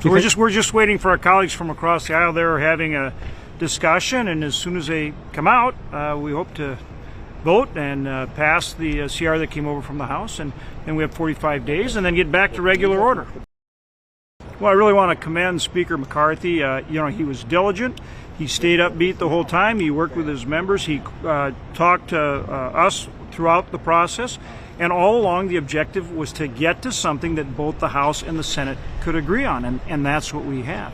So we're just waiting for our colleagues from across the aisle. They're having a discussion, and as soon as they come out, we hope to vote and pass the CR that came over from the House, and then we have 45 days and then get back to regular order. Well, I really want to commend Speaker McCarthy. He was diligent. He stayed upbeat the whole time. He worked with his members. He talked to us throughout the process. And all along, the objective was to get to something that both the House and the Senate could agree on, and that's what we have.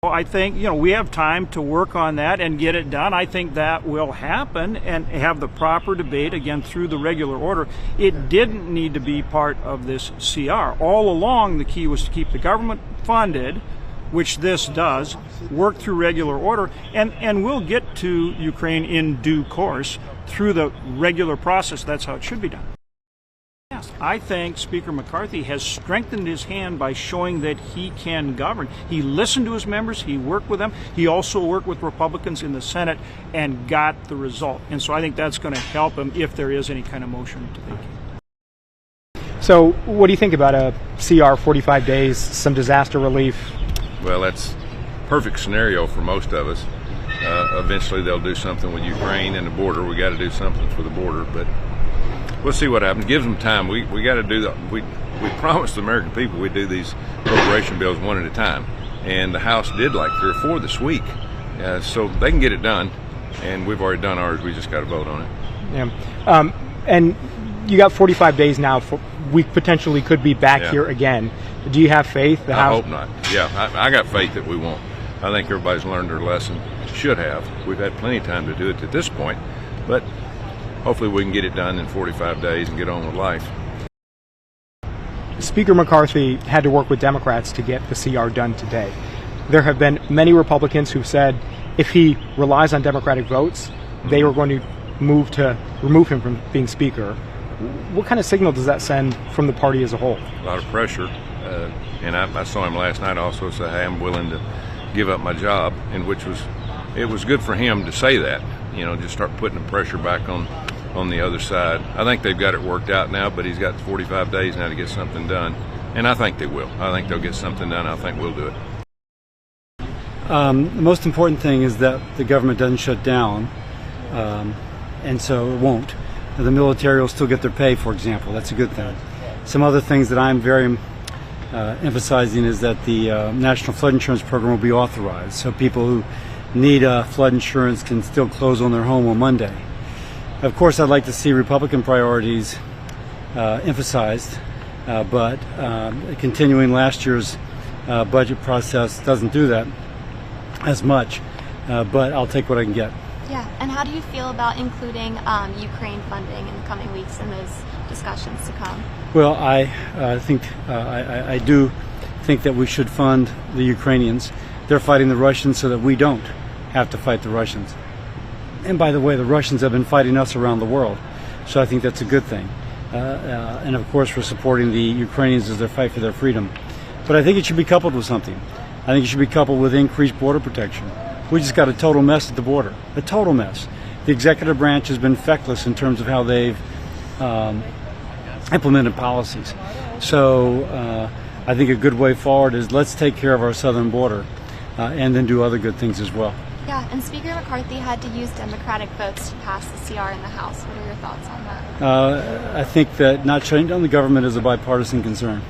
I think, we have time to work on that and get it done. I think that will happen and have the proper debate, again, through the regular order. It didn't need to be part of this CR. All along, the key was to keep the government funded, which this does, work through regular order, and we'll get to Ukraine in due course through the regular process. That's how it should be done. I think Speaker McCarthy has strengthened his hand by showing that he can govern. He listened to his members, he worked with them, he also worked with Republicans in the Senate and got the result. And so I think that's going to help him if there is any kind of motion to take. So what do you think about a CR, 45 days, some disaster relief? Well, that's a perfect scenario for most of us. Eventually they'll do something with Ukraine and the border. We got to do something for the border, but we'll see what happens. Gives them time. We got to do that. We promised the American people we'd do these appropriation bills one at a time, and the House did like 3 or 4 this week, so they can get it done. And we've already done ours. We just got to vote on it. Yeah. And you got 45 days now. We potentially could be back here again. Do you have faith? I hope not. Yeah, I got faith that we won't. I think everybody's learned their lesson. Should have. We've had plenty of time to do it at this point, but hopefully we can get it done in 45 days and get on with life. Speaker McCarthy had to work with Democrats to get the CR done today. There have been many Republicans who said if he relies on Democratic votes, they were going to move to remove him from being Speaker. What kind of signal does that send from the party as a whole? A lot of pressure. And I saw him last night also say, hey, I'm willing to give up my job, and it was good for him to say that, just start putting the pressure back on the other side. I think they've got it worked out now, but he's got 45 days now to get something done, and I think they will. I think they'll get something done. I think we'll do it. The most important thing is that the government doesn't shut down, and so it won't. The military will still get their pay, for example. That's a good thing. Some other things that I'm very emphasizing is that the National Flood Insurance Program will be authorized, so people who need flood insurance can still close on their home on Monday. Of course, I'd like to see Republican priorities emphasized, but continuing last year's budget process doesn't do that as much, but I'll take what I can get. Yeah, and how do you feel about including Ukraine funding in the coming weeks in those discussions to come? Well, I do think that we should fund the Ukrainians. They're fighting the Russians so that we don't have to fight the Russians. And by the way, the Russians have been fighting us around the world, so I think that's a good thing. And of course, we're supporting the Ukrainians as they fight for their freedom. But I think it should be coupled with something. I think it should be coupled with increased border protection. We just got a total mess at the border, a total mess. The executive branch has been feckless in terms of how they've implemented policies. So I think a good way forward is let's take care of our southern border and then do other good things as well. Yeah, and Speaker McCarthy had to use Democratic votes to pass the CR in the House. What are your thoughts on that? I think that not shutting down the government is a bipartisan concern.